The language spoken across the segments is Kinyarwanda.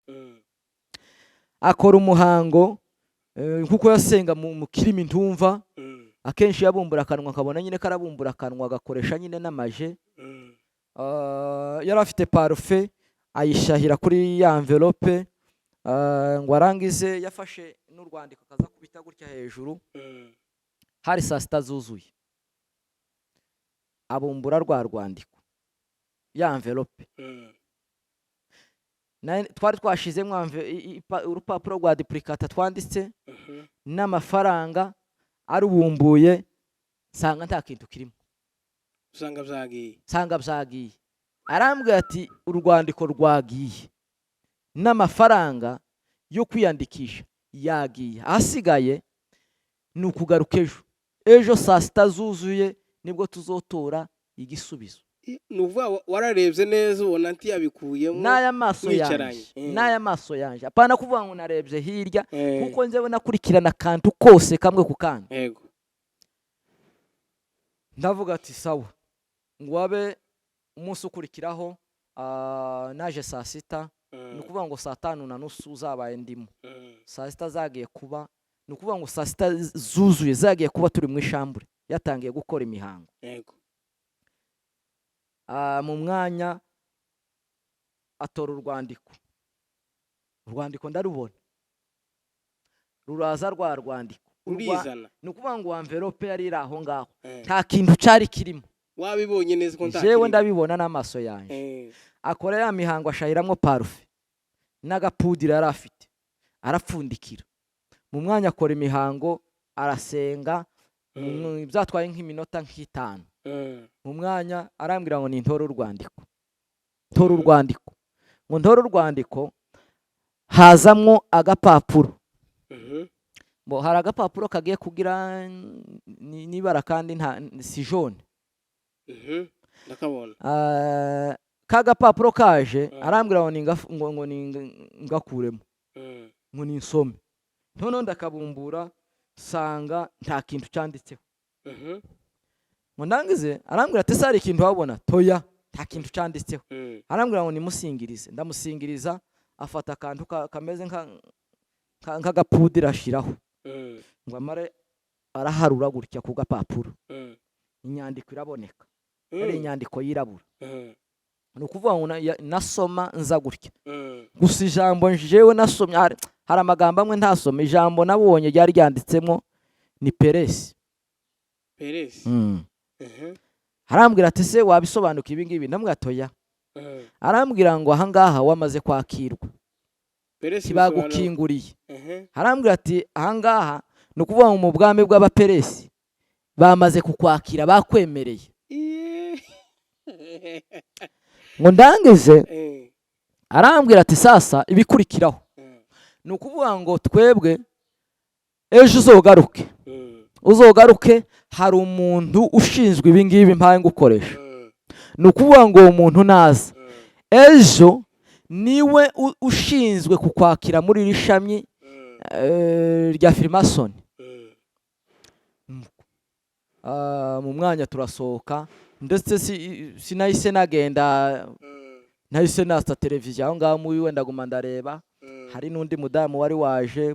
Mm. akora umuhango nkuko yasenga mu kirimi ntumva. Mm. Akenshi yabumbura akanwa akabona nyine karabumbura akanwa agakoresha nyine n'amaje. Mm. Yari afite parufe ayishahira kuri ya envelope. Ngo arangize yafashe n'urwandiko kaza kubita gutya hejuru. Mm. Hari saa sita zuzuye abumbura rwa rwandiko ya envelope. Mm. Twari twashizemo urupapuro rwa duplicata twanditse Mhm. n'amafaranga arubumbuye, sanga nta kintu kirimo, sanga byagiye. Arambwira ati urwandiko rwagiye n'amafaranga yo kwiyandikisha yagiye, ahasigaye ni ukugaruka ejo saa sita zuzuye nibwo tuzotora igisubizo. Nuvuga wararebye neza ubona nti yabikuyemo n'aya maso yanje apana kuvuga ngo narebye hirya kuko nzewe nakurikirana kantu kose kamwe ku kandi. Yego. Ndavuga ati sawa, ngo wabe umunsi ukurikiraho naje saa sita, ni ukuvuga ngo saa 5:30 zabaye ndimo. Saa sita zagiye kuba, ni ukuvuga ngo saa sita zuzuye zagiye kuba turi mu ishambure yatangiye gukora imihango. Yego. Mu mwanya atora urwandiko ndarubona ruraza rwa rwandiko urizana, ni ukuvuga ngo envelope yari iri aho ngaho nta kintu cyari kirimo. Wabibonye neza ko ntakiri? Jewe ndabibona n'amaso yanjye. Akora ya mihango ashahiramo parufe n'agapudira yari afite arapfundikira. Mu mwanya akora imihango arasenga, byatwaye nk'iminota nk'itanu. Mu mwanya arambwira ngo nintore urwandiko, ngo ntore urwandiko, hazamwo agapapuro. Bo hari agapapuro kagiye kugira nibara kandi si jaune. Ndakabona. Kagapapuro kaje arambwira ngo ngakuremo, ngo ninsome. None ndakabumbura sanga nta kintu cyanditseho. Ngo ndangize arambwira ati sari ikintu wabona? Toya, nta kintu cyanditseho. Arambwira ngo nimusingirize, ndamusingiriza, afata akantu kameze nk'agapudira ashiraho. Ngo amare araharura gutya ku gapapuro. Inyandiko iraboneka, ari inyandiko yirabura. Ni ukuvuga ngo nasoma nza gutya. Gusa ijambo njewe nasomye hari amagambo amwe ntasoma. Ijambo nabonye ryari ryanditsemo ni Peresi. Arambwira ati se wabisobanuka ibi ngibi? Ndamubwira toya. Arambwira ngo ahangaha wamaze kwakirwa, kibagukinguriye. Arambwira ati ahangaha ni ukuvuga ngo mu bwami bw'abaperesi bamaze kukwakira, bakwemereye. Ngo ndangize arambwira ati sasa ibikurikiraho ni ukuvuga ngo twebwe ejo uzogaruke hari umuntu ushinzwe ibi ngibi mpaye gukoresha. Ni ukuvuga ngo uwo muntu naza ejo niwe ushinzwe kukwakira muri iri shami rya Freemason. Mu mwanya turasohoka, ndetse sinahise nagenda, nahise nasa televiziyo aho ngaho muwi wenda guma ndareba. Hari n'undi mudamu wari waje,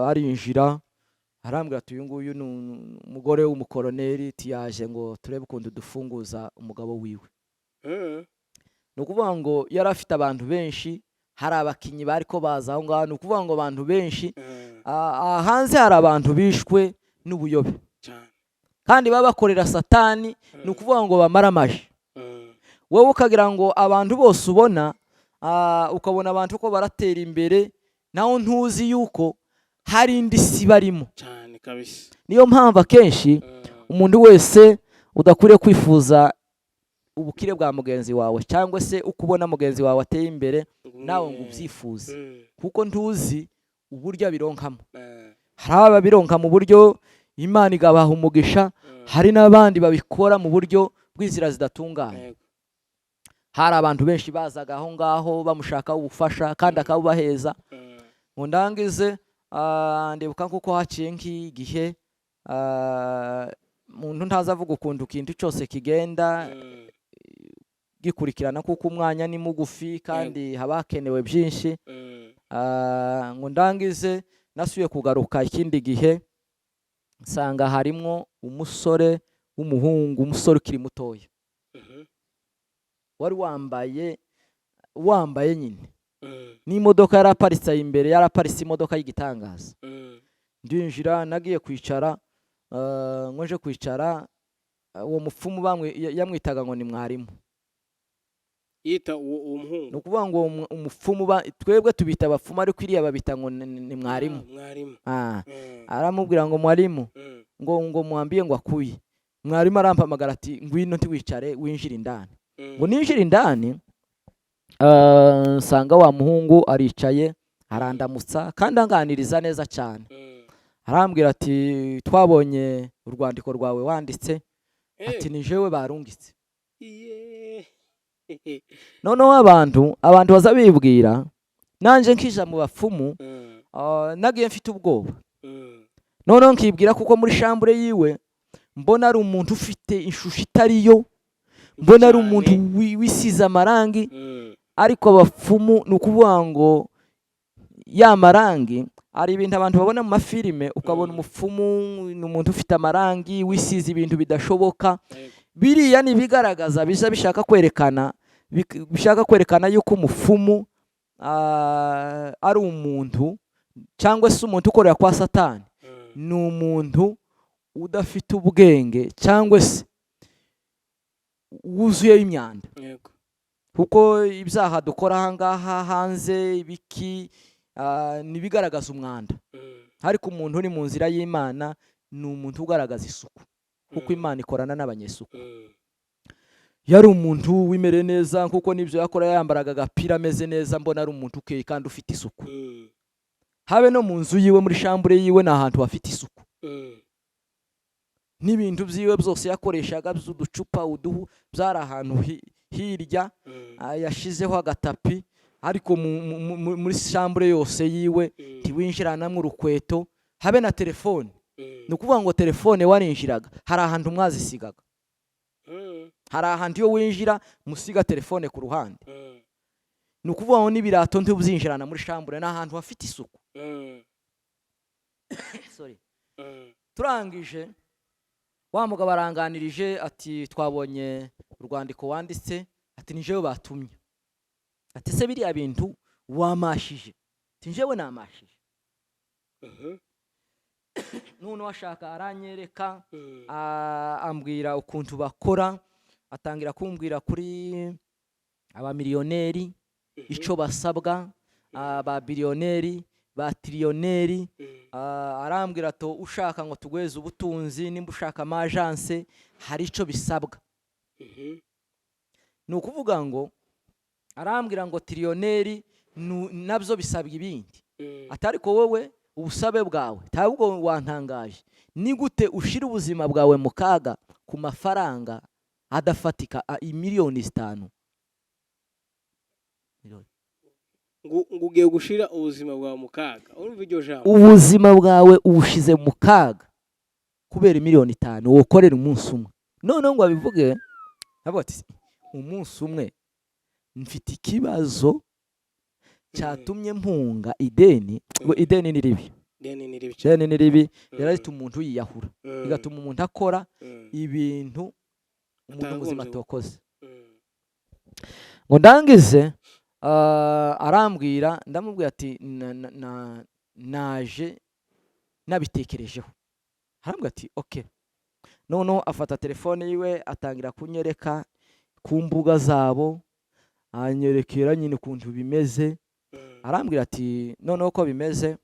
arinjira arambwira ati uyu nguyu ni umugore w'umukoloneli tiyaje ngo turebe ukuntu dufunguza umugabo wiwe. Ni ukuvuga ngo yari afite abantu benshi, hari abakinyi bari ko baza aho ngaho. Ni ukuvuga ngo abantu benshi, hanze hari abantu bishwe n'ubuyobe kandi baba bakorera Satani. Ni ukuvuga ngo bamara amaje. Wowe ukagira ngo abantu bose ubona, ukabona abantu ko baratera imbere, naho ntuzi yuko hari indi si barimo. Niyo mpamvu akenshi umuntu wese udakwiriye kwifuza ubukire bwa mugenzi wawe, cyangwa se ukubona mugenzi wawe ateye imbere nawe ngo ubyifuze, kuko ntuzi uburyo abironkamo. Hari ababironka mu buryo Imana igabaha umugisha, hari n'abandi babikora mu buryo bw'inzira zidatunganye. Hari abantu benshi bazaga aho ngaho bamushaka ubufasha kandi akabubaheza. Ngo ndangize ndibuka kuko haciye nk'igihe, umuntu ntazavuga ukuntu ikintu cyose kigenda kugikurikirana kuko umwanya ni mugufi kandi haba hakenewe byinshi. Ngo ndangize nasubiye kugaruka ikindi gihe nsanga harimwo umusore w'umuhungu, umusore ukiri mutoya wari wambaye nyine n'imodoka yaraparitse imbere, yaraparitse imodoka y'igitangaza. Ndinjira nagiye kwicara, nje kwicara, uwo mupfumu yamwitaga ngo ni mwarimu. Yita uwo muhungu. No kuvuga ngo umupfumu twebwe tubita abapfumu ariko iriya babita ngo ni mwarimu. Aramubwira ngo mwarimu, ngo mwambie ngo akuye. Mwarimu arampamagara ati ngwino ntiwicare winjira indani. Ngo ninjira indani, nsanga wa muhungu aricaye arandamutsa kandi anganiriza neza cyane. Arambwira ati twabonye urwandiko rwawe wanditse, ati ni jewe barungitse. Noneho abantu baza bibwira, nanje nkija mu bapfumu, nagiye mfite ubwoba. Noneho nkibwira kuko muri shambure yiwe mbona ari umuntu ufite ishusho itariyo, mbona ari umuntu wisize amarangi, ariko abapfumu ni ukuvuga ngo ya marangi ari ibintu abantu babona mu mafilime, ukabona umupfumu ni umuntu ufite amarangi wisize ibintu bidashoboka. Biriya ni bigaragaza bishaka kwerekana yuko umupfumu ari umuntu cyangwa se umuntu ukorera kwa Satani, ni umuntu udafite ubwenge cyangwa se wuzuye imyanda. Kuko ibyaha dukora ahangaha hanze ibiki nibigaragaza umwanda, ariko umuntu uri mu nzira y'Imana ni umuntu ugaragaza isuku, kuko Imana ikorana n'abanyesuku. Yari umuntu wimere neza, kuko nibyo yakora, yambaraga agapira ameze neza, mbona ari umuntu ukeye kandi ufite isuku. Habe no mu nzu yiwe, muri shambure yiwe, ni ahantu hafite isuku. N'ibintu byiwe byose yakoreshaga by'uducupa uduhu byari ahantu hirya, yashizeho agatapi, ariko muri shambure yose yiwe ntiwinjiranamo urukweto, habe na telefone. Ni ukuvuga ngo telefone warinjiraga hari ahantu mwazisigaga, hari ahantu iyo winjira musiga telefone ku ruhande. Ni ukuvuga ngo n'ibirato ntibuzinjirana muri shambure, ni ahantu hafite isuku. Turangije wa mugabo aranganirije ati twabonye urwandiko wanditse, ati ni jewe batumye. Ati se biriya bintu wamashije? Ati njewe namashije. None washaka aranyereka, ambwira ukuntu bakora, atangira kumbwira kuri abamiliyoneri ico basabwa, ba biliyoneri, ba triliyoneri. Arambwira to ushaka ngo tugweze ubutunzi, nimba ushaka amajanse hari ico bisabwa. Ni ukuvuga ngo arambwira ngo triliyoneri nabyo bisabwa ibindi. Atariko wowe ubusabe bwawe ntabwo wantangaje, ni gute ushira ubuzima bwawe mu kaga ku mafaranga adafatika miliyoni 5? Ngugiye gushira ubuzima bwawe mu kaga. Urumva iryo jambo? Ubuzima bwawe ubushize mu kaga kubera miliyoni 5 wokorera umunsi umwe. None ngo abivuge abati umunsi umwe mfite ikibazo cyatumye mpunga ideni. Ngo ideni ni ribi, ideni ni ribi, yaratuma umuntu yiyahura, bigatuma umuntu akora ibintu umuntu muzima tokoze. Ngo ndangize arambwira, ndamubwira ati naje nabitekerejeho. Arambwira ati okay. Noneho afata telefone yiwe atangira kunyereka ku mbuga zabo, anyerekera nyine ukuntu bimeze. Arambwira ati noneho ko bimeze,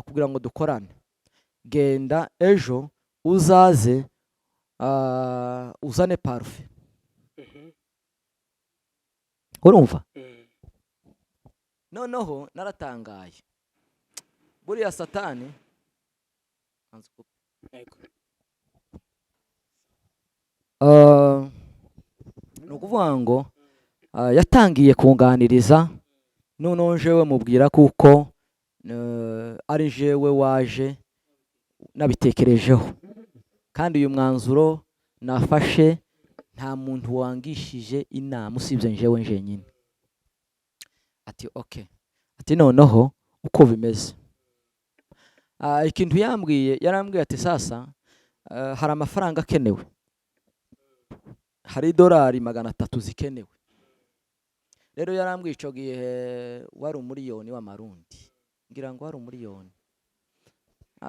kugira ngo dukorane, genda ejo uzaze uzane parufe. Urumva? Noneho naratangaye, buriya Satani ni ukuvuga ngo yatangiye kunganiriza. Noneho jewe mubwira kuko ari jewe waje nabitekerejeho, kandi uyu mwanzuro nafashe nta muntu wangishije inama usibye njewe njenyine. Ati okay, ati noneho uko bimeze, ikintu yarambwiye ati sasa hari amafaranga akenewe, hari $300 zikenewe. Rero yarambwiye ico gihe wari umuriyoni w'amarundi, ngira ngo wari umuriyoni,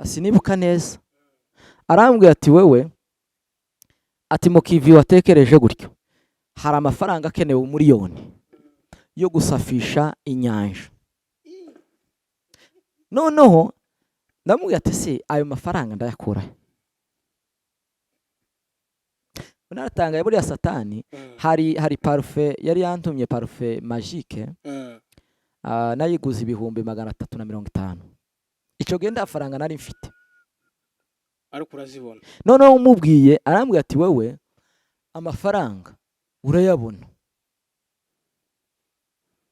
sinibuka neza. Arambwiye ati wewe, ati mu kivi watekereje gutyo, hari amafaranga akenewe umuriyoni yo gusafisha inyanja. Noneho ndamubwiye ati se ayo mafaranga ndayakura? Unatangaye buriya Satani hari parufe yari yantumye, parufe magique, nayiguze $350. Ico gihe nda faranga nari mfite, ariko urazibona. Noneho umubwiye, arambwiye ati wewe amafaranga urayabona.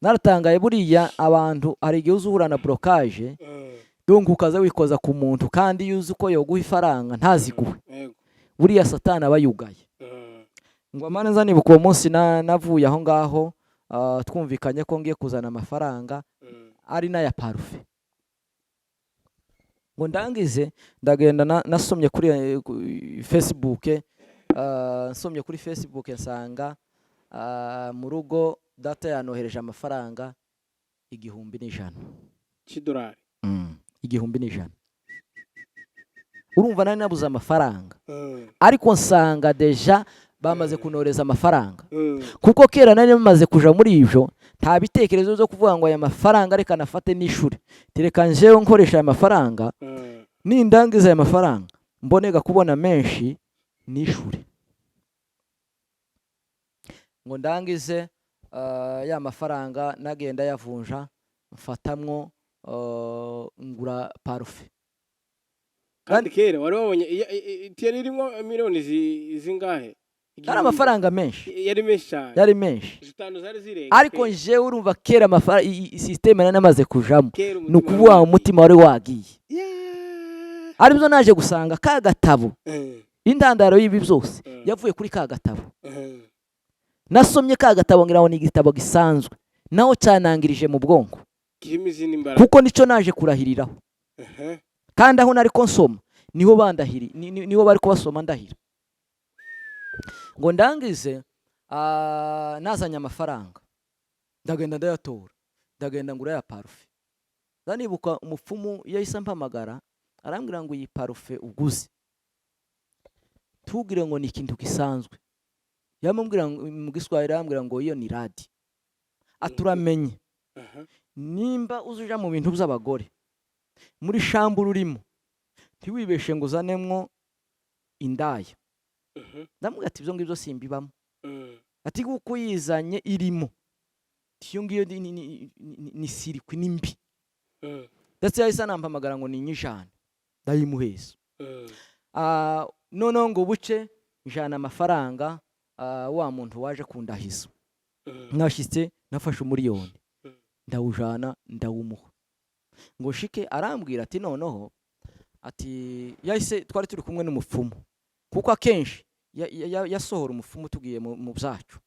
Naratangaye buriya abantu hari igihe uzura na blocage, donc ukaza wikoza ku muntu kandi yuzi uko yoguha ifaranga ntaziguhe. Buriya Satani aba yugaye. Ngo amane nza nibuka uwo munsi navuye aho ngaho, twumvikanye ko ngiye kuzana amafaranga ari n'aya parufe. Ngo ndangize ndagenda nasomye kuri Facebook, nsomye kuri Facebook nsanga mu rugo data yanohereje amafaranga $1,100 $100. $1,100. Urumva nari nabuze amafaranga, ariko nsanga deja bamaze kunoreza amafaranga. Kuko kera nari bamaze kuja muri ivyo, nta bitekerezo byo kuvuga ngo aya mafaranga reka nafate n'ishuri, tereka njewe nkoresha aya mafaranga, nindangiza aya mafaranga mbonega kubona menshi n'ishuri. Ngo ndangize ya mafaranga nagenda yavunja, mfatamwo ngura parufe. Kandi kera wari wabonye itiyari irimo miliyoni zingahe? Ari amafaranga menshi. Yari menshi cyane. Yari menshi. 5 zari zirenga. Ariko nje urumva kera amafaranga system namaze kujamo, nukuvuga umutima wari wagiye. Aribyo naje gusanga ka gatabo, indandaro y'ibi byose yavuye kuri ka gatabo. Nasomye ka gatabo ngira ngo ni igitabo gisanzwe, naho cyanangirije mu bwonko, kuko nico naje kurahiriraho. Kandi aho nari konsoma niho bandahiri, niho bari kubasoma ndahira. Ngo ndangize nazanya amafaranga, ndagenda ndayatora, ndagenda ngura ya parufe. Ndanibuka umupfumu yahise mpamagara, arambwira ngo iyi parufe uguze tugire ngo ni ikintu gisanzwe. Yamubwira mu Giswahili, arambwira ngo iyo ni radi. Aturamenye nimba uzuja mu bintu by'abagore, muri shamburu urimo ntiwibeshe ngo uzanemwo indaya. Ndamubwira ati ibyo ngibyo simbibamo. Ati kuko yizanye irimo, tiyo ngiyo ni sirikwi nimbi. Ndetse yahise anampamagara ngo ni nyijana, ndayimuheza. Noneho ngo buce njana amafaranga wa muntu waje kundahiza. Nashitse nafashe $1,000,000, ndawujana ndawumuha. Ngo shike arambwira ati noneho, ati yahise twari turi kumwe n'umupfumu, kuko akenshi yasohora umupfumu tugiye mu byacu.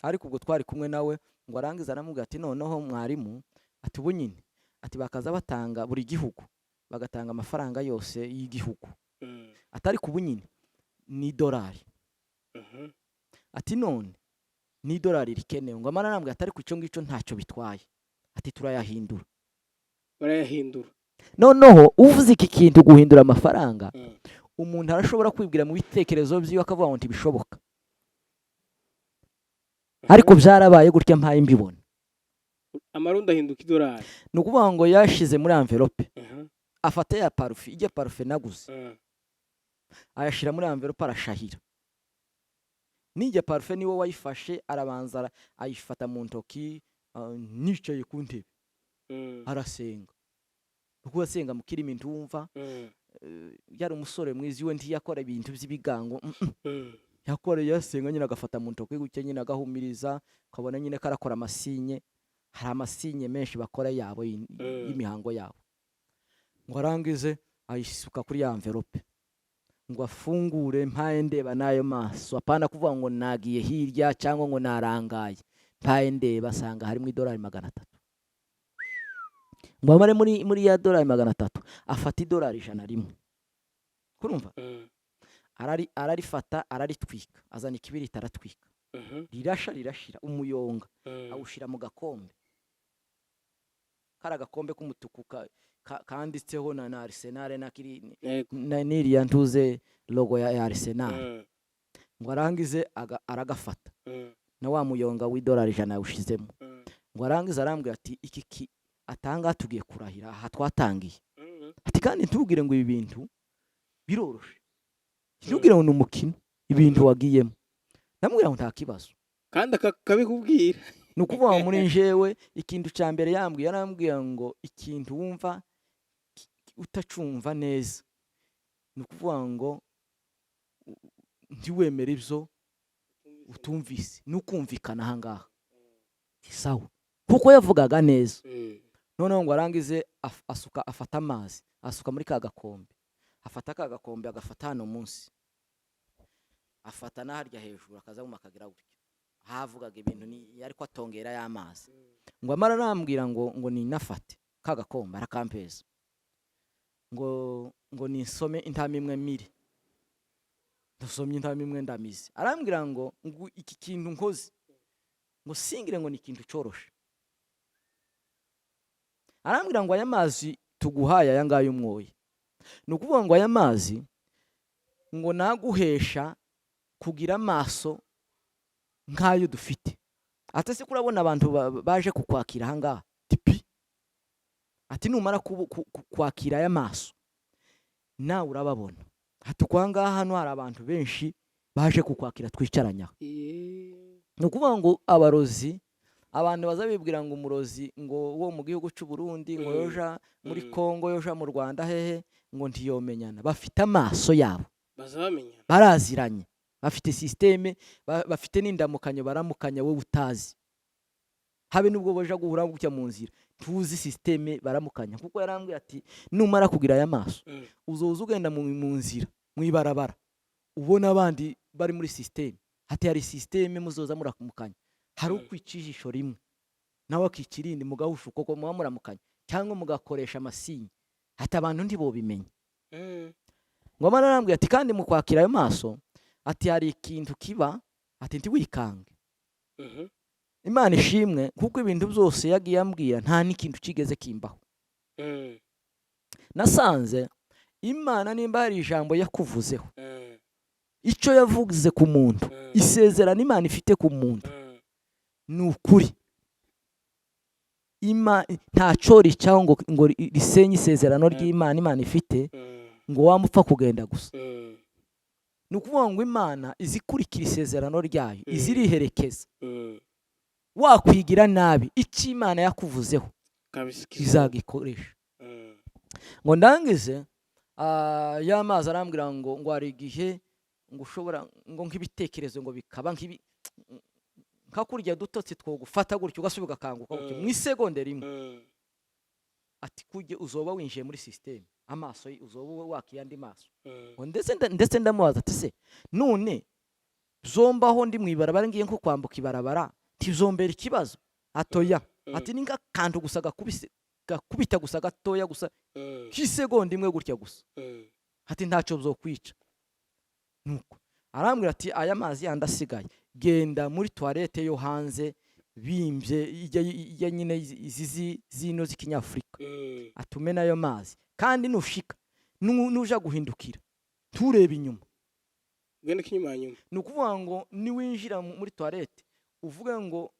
Ariko ubwo twari kumwe nawe, ngo arangiza aramubwira ati noneho mwarimu, ati ubu nyine, ati bakaza batanga buri gihugu, bagatanga amafaranga yose y'igihugu. Atari kubu nyine ni $1. Ati none ni $1 rikenewe. Ngo amana nambwe atari ku cyo ngico ntacyo bitwaye, ati turayahindura. Barayahindura. Noneho uvuze iki kintu guhindura amafaranga, umuntu arashobora kwibwira mu bitekerezo byiwe akavuga ngo ntibishoboka. Ariko byarabaye gutya mpaye mbibona. Amarundi ahinduka $1. Nukuvuga ngo yashize muri envelope, afata ya parufe, ijya parufe naguze, ayashira muri envelope arashahira. Nijya parufe niwe wayifashe, arabanza ayifata mu ntoki, nicaye ku ntebe, arasenga. Uko asenga mu kirimi ntumva, yari umusore mwizi we ntiyakora ibintu by'ibigango. Yakore yasenga nyine agafata mu ntoki guke nyine agahumiriza, kabona nyine karakora amasinye. Hari amasinye menshi bakora yabo y'imihango yabo. Ngo arangize ayisuka kuri ya envelope. ngo afungure mpaye ndeba n'ayo maso, apana kuvuga ngo nagiye hirya cyangwa ngo narangaye, mpaye ndeba asanga harimo $300. ngo amare muri ya $300 afata $100 kurumva ararifata araritwika, azana ikibiriti aratwika, rirashira umuyonga awushira mu gakombe, kara gakombe k'umutuku kanditseho na Arsenal na niriya ntuze logo ya Arsenal. ngo arangize aragafata na wa muyonga $100 yawushizemo, ngo arangize arambwira ati iki atanga tugiye kurahira aha twatangiye, ati kandi ntubwire ngo ibi bintu biroroshe, ntubwire ngo n'umukino ibintu wagiyemo. Ndamubwira ngo nta kibazo, kandi akabikubwira. Nukuvuga muri njewe ikintu cya mbere yambwiye, yarambwiye ngo ikintu wumva utacumva neza, nukuvuga ngo ntiwemere ibyo utumvise, nukumvikana ahangaha sawa, kuko yavugaga neza. Noneho ngo arangize afata amazi asuka muri ka gakombe, afata ka gakombe agafata hano munsi, afata n'aharya hejuru akaza mu akagira gutyo, havugaga ibintu yari ko atongera y'amazi. ngo amara arambwira ngo ni nafate ka gakombe arakampeza, ngo nisome intama imwe miri, ndasomye intama imwe ndamize. Arambwira ngo iki kintu nkoze ngo singire ngo ni ikintu coroshe. Arambwira ngo aya mazi tuguhaye aya ngayo umwoye, nukuvuga ngo aya mazi ngo naguhesha kugira amaso nk'ayo dufite. Ati se kurabona abantu baje kukwakira ahangaha tipi, ati numara kwakira aya maso nawe urababona, ati kwangaha hano hari abantu benshi baje kukwakira twicaranya. Nukuvuga ngo abarozi, abantu bazabibwira ngo umurozi ngo wo mu gihugu cy'u Burundi ngo yoja muri Kongo yoja mu Rwanda hehe ngo ntiyomenyana, bafite amaso yabo bazabamenya, baraziranye, bafite systeme, bafite n'indamukanyo baramukanya wowe utazi, habe nubwo boja guhura gutya mu nzira tuzi systeme baramukanya. Kuko yarambwiye ati numara kugira aya maso uzoza ugenda mu nzira mwibarabara ubona abandi bari muri systeme, hati hari systeme muzoza murakumukanya, hari ukwicishijisho rimwe nawe akikirindi mugahusha uko muba muramukanya cyangwa mugakoresha amasinyi, hati abantu ntibobimenya. ngo amara arambwira ati kandi mu kwakira ayo maso ati hari ikintu kiba, ati ntiwikange. Imana ishimwe kuko ibintu byose yagiye ambwira nta n'ikintu kigeze kimbaho. Nasanze Imana nimba hari ijambo yakuvuzeho, icyo yavuze ku muntu, isezerano Imana ifite ku muntu ni ukuri. Nta cori cyangwa ngo risenye isezerano ry'Imana Imana ifite ngo wamupfa kugenda gusa. Nukuvuga ngo Imana izikurikira isezerano ryayo, iziriherekeza. Wakwigira nabi icyo Imana yakuvuzeho izagikoresha. Ngo ndangize y'amazi arambwira ngo hari igihe ngo ushobora ngo nk'ibitekerezo ngo bikaba nkakurya dutotsi two gufata gutyo ugasubiga kanguka gutyo mu isegonda rimwe. Ati kujye uzoba winjiye muri systeme, amaso uzoba wakiyandi maso. Ndetse ndamubaza ati se none zombaho ndi mwibarabara ngiye nko kwambuka ibarabara tizombera ikibazo? Atoya, ati ninga kantu gusa gakubita gusa gatoya gusa kisegonda imwe gutya gusa, ati ntacyo bizokwica. Nuko arambwira ati aya mazi yandasigaye genda muri toilette yo hanze bimbye ya nyine izi zino z'ikinyafrika, atume nayo mazi kandi nushika nuja guhindukira tureba inyuma, genda kinyuma nyuma. Nukuvuga ngo niwinjira muri toilette uvuge ngo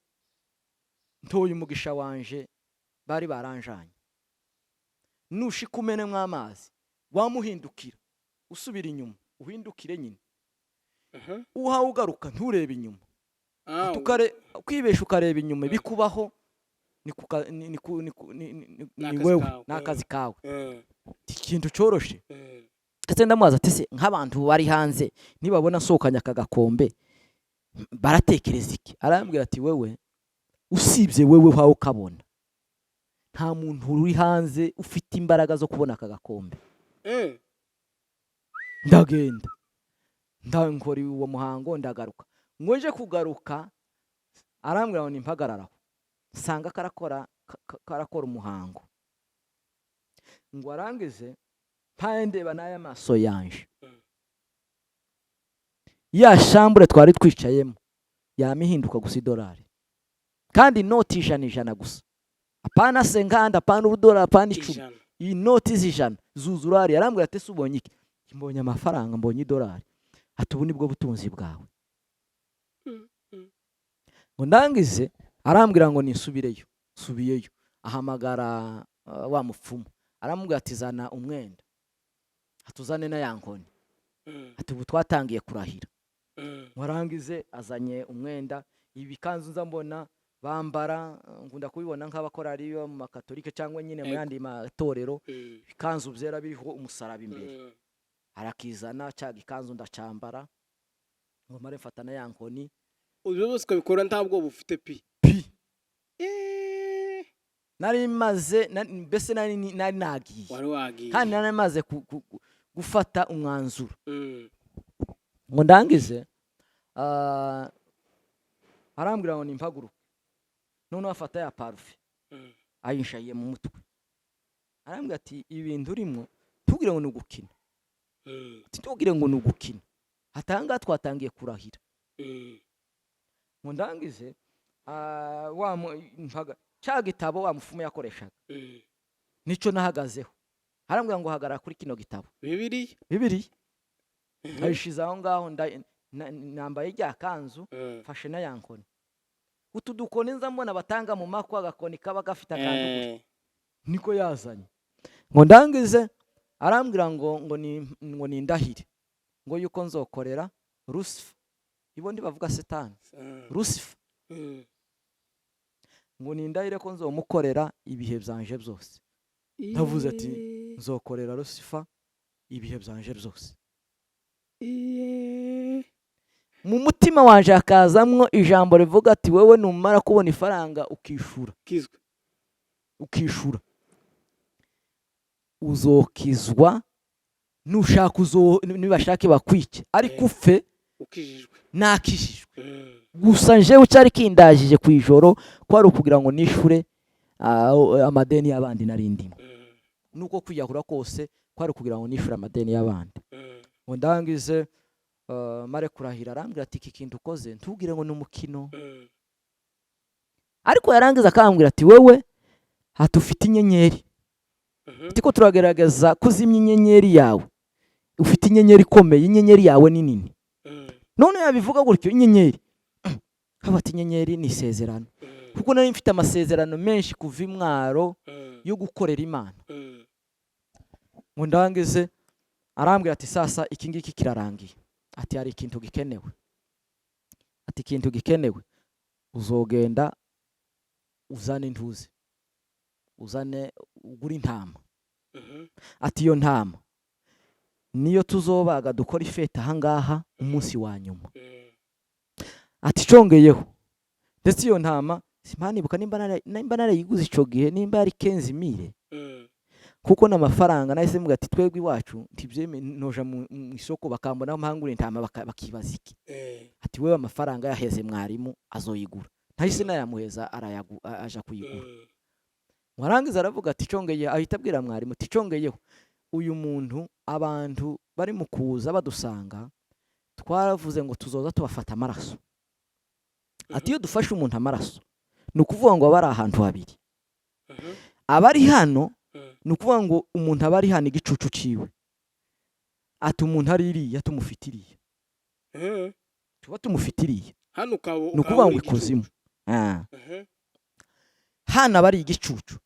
ntoye umugisha wanje bari baranjanye, nushika umene mw'amazi wamuhindukira usubira inyuma uhindukire nyine, uha ugaruka nturebe inyuma, kwibesha ukareba inyuma bikubaho ni wewe n'akazi kawe, ikintu coroshe. Ese ndamubaza ati se nk'abantu bari hanze nibabona sokanya akagakombe baratekereza iki? Arambwira ati wewe usibye wewe hawo ukabona nta muntu uri hanze ufite imbaraga zo kubona akagakombe. Ndagenda ndankora uwo muhango ndagaruka, ngoje kugaruka arambwira ngo nimpagararaho, sanga karakora umuhango, ngo arangize mpaye ndeba n'aya maso yanje, ya shambure twari twicayemo yamihinduka gusa idolari, kandi inoti ijana gusa, apana senkanda, apana ubudolari, apana 10, inoti z'ijana zuzurari. Arambwira ati subonye iki? Mbonye amafaranga, mbonye idolari. Ati ubu nibwo butunzi bwawe. Ngo ndangize arambwira ngo ninsubireyo, subiyeyo, ahamagara wa mupfumu, aramubwira ati zana umwenda, atuzane na yankoni, ati ubu twatangiye kurahira. Warangize azanye umwenda, ibikanzu nza mbona bambara, ngunda kubibona nk'abakorari yo mu makatolike cyangwa nyine mu yandi matorero, ibikanzu byera biriho umusaraba imbere. Arakizana cyaga ikanzu ndacambara, ngo mare mfatana yankoni. Uzo bose kabikora ntabwo bufite pi. Nari maze mbese nari nagiye. Wari wagiye. Kandi nari maze gufata umwanzuro. Ngo ndangize arambwira ngo nimpaguruke, none afata ya parufe ayinshaye mu mutwe, arambwira ati ibintu urimo tubwire ngo nugukina, ati tubwire ngo nugukina, hatanga twatangiye kurahira. Ngo ndangize cya gitabo wa mufumu yakoreshaga nico nahagazeho, arambwira ngo hagarara kuri kino gitabo Bibiliya. Ayishiza aho ngaho, nambaye rya kanzu, fashe na yankoni. Utu dukoni nza mbona batanga mu makwa, agakoni kaba gafite akantu niko yazanye. Ngo ndangize arambwira ngo nindahire, ngo yuko nzokorera Lucifer, ibondi bavuga Satani, Lucifer. Ngo nindahire ko nzomukorera ibihe byanje byose. Ndavuze ati nzokorera Lucifer ibihe byanje byose. Mu mutima wanje hakazamwo ijambo rivuga ati wewe numara kubona ifaranga ukishura, uzokizwa, nushaka nibashake bakwice, ariko ufe nakishijwe. Gusa njewe cyari kindajije kwijoro kwari ukugira ngo nishure amadeni y'abandi narindimo, nuko kwiyahura kose kwari kugira ngo nishure amadeni y'abandi. Ngo ndangize mare kurahira, arambwira ati iki kintu ukoze ntubwire ngo n'umukino. Ariko yarangiza akambwira ati wewe hatufite inyenyeri, tiko turagerageza kuzimya inyenyeri yawe, ufite inyenyeri ikomeye, inyenyeri yawe ni nini. None yabivuga gutyo inyenyeri, habati inyenyeri ni isezerano, kuko nari mfite amasezerano menshi kuva imwaro yo gukorera Imana. Ngo ndangize arambwira ati sasa iki ngiki kirarangiye, ati hari ikintu gikenewe, ati ikintu gikenewe uzogenda uzane ntuze, uzane ugura intama, ati iyo ntama niyo tuzobaga dukora ifeta ahangaha umunsi wa nyuma. Ati congeyeho ndetse iyo ntama simpanibuka nimba narayiguze ico gihe, nimba yari 15,000, kuko n'amafaranga nahise mbwa ati twebwe iwacu ntibyeme noja mu isoko bakambona mpangura intama bakibaza iki. Ati wewe amafaranga yaheze mwarimu azoyigura, ntahise nayamuheza aja kuyigura. Warangiza aravuga ati congeye, ahita abwira mwarimu ati congeyeho uyu muntu abantu bari mu kuza badusanga twaravuze ngo tuzoza tubafata amaraso. Ati iyo dufashe umuntu amaraso nukuvuga ngo abari ahantu habiri, abari hano nukuvuga ngo umuntu abari hano igicucu ciwe, ati umuntu ari iriya tumufitiriye, tuba tumufitiriye hano ukabo nukuvuga ngo ikuzimu. Hano abari igicucu,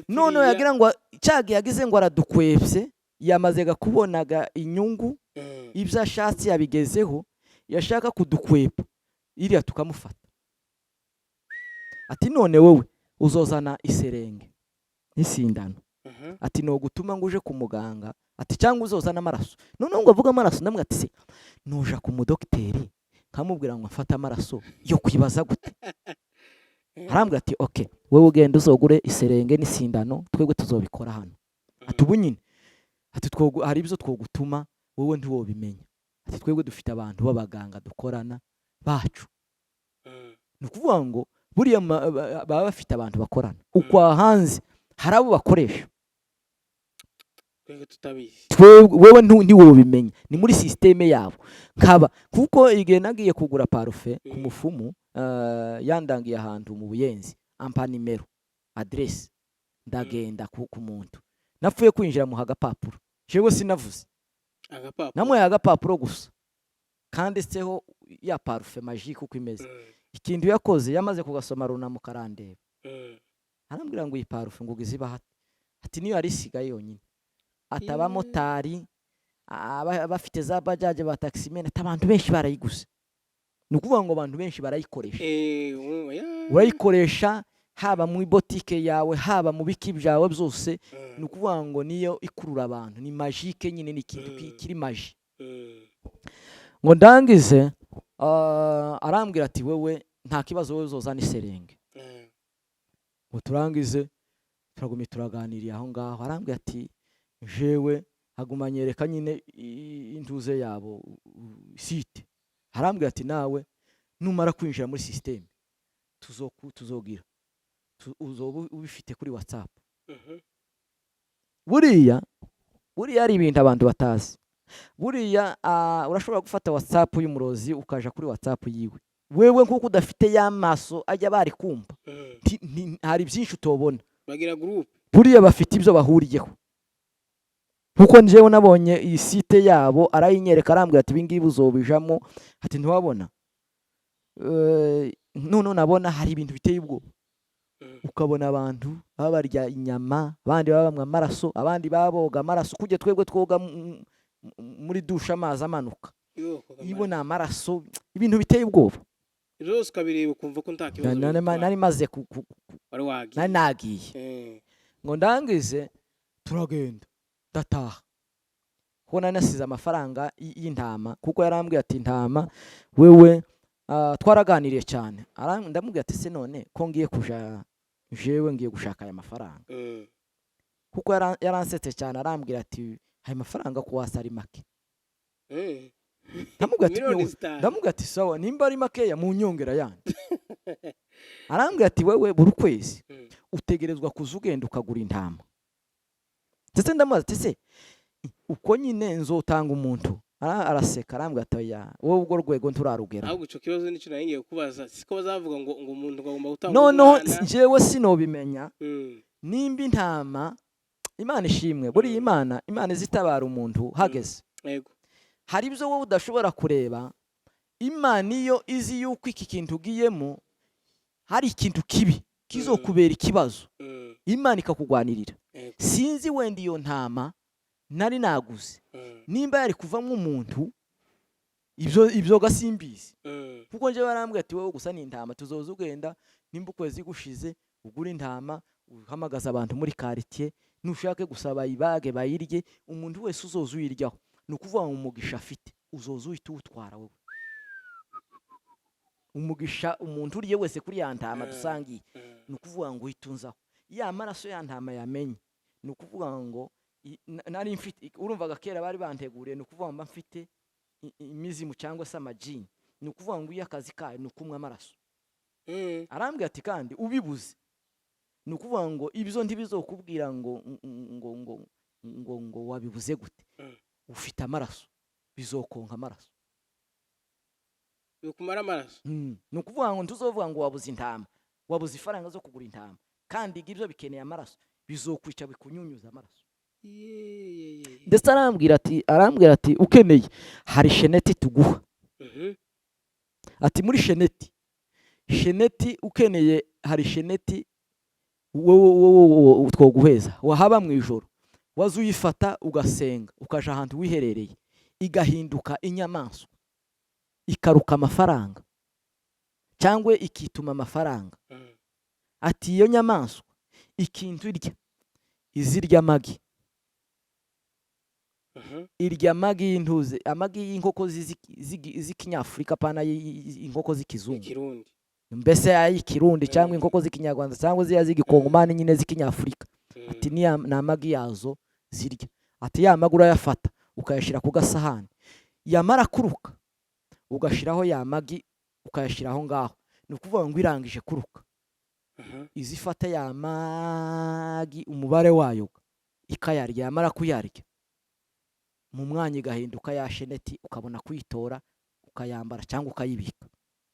none yagira ngo cyage yagize ngo aradukwevye, yamaze gakubonaga inyungu, ibyo ashatse yabigezeho, yashaka kudukwepa iriya tukamufata. Ati none wowe uzozana iserenge n'isindano, ati no gutuma ngo uje ku muganga, ati cyangwa uzozana amaraso. None ngo avuga amaraso, ndamwe ati se noja ku mudokiteri nkamubwira ngo afata amaraso yo kwibaza gute. Arambwira ati okay, wewe ugenda uzogure iserenge n'isindano, twebwe tuzobikora hano. Ati ubu nyine, ati hari ibyo twogutuma wowe ntiwobimenya. ati twebwe dufite abantu b'abaganga dukorana bacu. Ni ukuvuga ngo buriya baba bafite abantu bakorana, ukwa hanze hari abo bakoresha wewe ntiwo ubimenya, ni muri systeme yabo. Nkaba kuko igihe nagiye kugura parufe ku mufumu, yandangiye ahantu mu Buyenzi, ampa nimero adresse, ndagenda ku muntu, napfuye kwinjira mu hagapapuro, jewe sinavuze namwe hagapapuro gusa kanditseho ya parufe magique uko imeze. Ikintu yakoze yamaze kugasoma runama karandeba, arambwira ngo iyi parufe ngo giziba ati niyo ari sigaye yonyine, ataba motari bafite za bajaje ba taximen, atabantu benshi barayiguze. Ni ukuvuga ngo abantu benshi barayikoresha, urayikoresha haba mu botike yawe, haba mu biki byawe byose. Ni ukuvuga ngo niyo ikurura abantu, ni magique nyine, ni ikintu kiri magi. Ngo ndangize arambwira ati wewe nta kibazo, wewe uzozana iserenge. Ngo turangize turagumye turaganiriye aho ngaho, arambwira ati jewe agumanyereka nyine intuze yabo site. Arambwira ati nawe numara kwinjira muri system tuzogira uzoba ubifite kuri WhatsApp. Buriya ari ibintu abantu batazi. Buriya urashobora gufata WhatsApp y'umurozi ukaja kuri WhatsApp yiwe, wewe nkuko udafite y'amaso ajya bari kumva, hari byinshi utobona. Bagira group buriya bafite ibyo bahuriyeho. Kuko njewe nabonye iyi site yabo, arayinyereka arambwira ati ibingibi uzobijamo, ati ntiwabona none nabona hari ibintu biteye ubwoba. Ukabona abantu babarya inyama, abandi babamwa amaraso, abandi baboga amaraso, kujye twebwe twoga muri dusha amazi amanuka, ibona amaraso, ibintu biteye ubwoba. Rose kabireba ukumva ko ntakibazo. Nari maze nari nagiye. Ngo ndangize turagenda dataha, kuko nari nasize amafaranga y'intama, kuko yarambwiye ati intama wewe twaraganiriye cyane. Ndamubwira ati se none ko ngiye kuja jewe ngiye gushaka aya mafaranga, kuko yaransetse cyane. Arambwira ati aya mafaranga ko wasari make. Ndamubwira ati sawa, nimba ari makeya mu nyongera yandi. Arambwira ati wewe buri kwezi utegerezwa kuza ugenda ukagura intama. Ndetse ndamubaza ati se uko nyine nzotanga umuntu? Araseka arambwira ati oya, wowe ubwo rwego nturarugera. Ahubwo ico kibazo nico naringiye kubaza, siko bazavuga ngo umuntu agomba gutanga. No jewe sinobimenya. Nimba intama, Imana ishimwe, buri Imana izitabara umuntu hageze. Yego. Hari ibyo wowe udashobora kureba, Imana iyo izi yuko iki kintu ugiyemo hari ikintu kibi kizokubera ikibazo, Imana ikakugwanirira. Sinzi wenda iyo ntama nari naguze nimba yari kuvamwe umuntu, ibyo gasimbizi. Kuko nje barambwira ati wowe gusa ni intama, tuzoza ugenda nimba ukwezi gushize ugura intama, uhamagaza abantu muri quartier, nushake gusaba ibage bayirye, umuntu wese uzoza uyiryaho. Ni ukuvuga ngo umugisha afite uzoza uhita utwara wowe. Umugisha umuntu uriye wese kuri ya ntama dusangiye, ni ukuvuga ngo uhitunzaho ya maraso ya ntama yamenye. Ni ukuvuga ngo nari mfite, urumvaga kera bari banteguriye, ni ukuvuga ngo mfite imizimu cyangwa se amajini. Ni ukuvuga ngo iyo akazi kayo ni ukumwa amaraso. Arambwira ati kandi ubibuze, ni ukuvuga ngo ibyo ntibizokubwira ngo wabibuze gute. Ufite amaraso, bizokonka amaraso, bikumara amaraso. Ni ukuvuga ngo ntuzovuga ngo wabuze intama, wabuze ifaranga zo kugura intama, kandi ibyo bikeneye amaraso, bizokwica bikunyunyuza amaraso. Ndetse arambwira ati ukeneye hari sheneti tuguha. Ati muri sheneti ukeneye hari sheneti wowe twoguheza, wahaba mu ijoro waza uyifata ugasenga, ukaja ahantu wiherereye, igahinduka inyamaswa, ikaruka amafaranga cyangwa ikituma amafaranga. Ati iyo nyamaswa ikintu izirya amagi, irya amagi y'intuze, amagi y'inkoko z'ikinyafurika, pana inkoko z'ikizungu, mbese ay'ikirundi cyangwa inkoko z'ikinyarwanda cyangwa ziya z'igikongomani nyine z'ikinyafurika. Ati ni amagi yazo zirya. Ati ya magura yafata ukayashira ku gasahani, yamara kuruka ugashiraho ya magi ukayashiraho ngaho, ni ukuvuga ngo irangije kuruka izifata ya magi umubare wayo ikayarya, yamara kuyarya mu mwanya igahinduka ya sheneti, ukabona kuyitora ukayambara cyangwa ukayibika.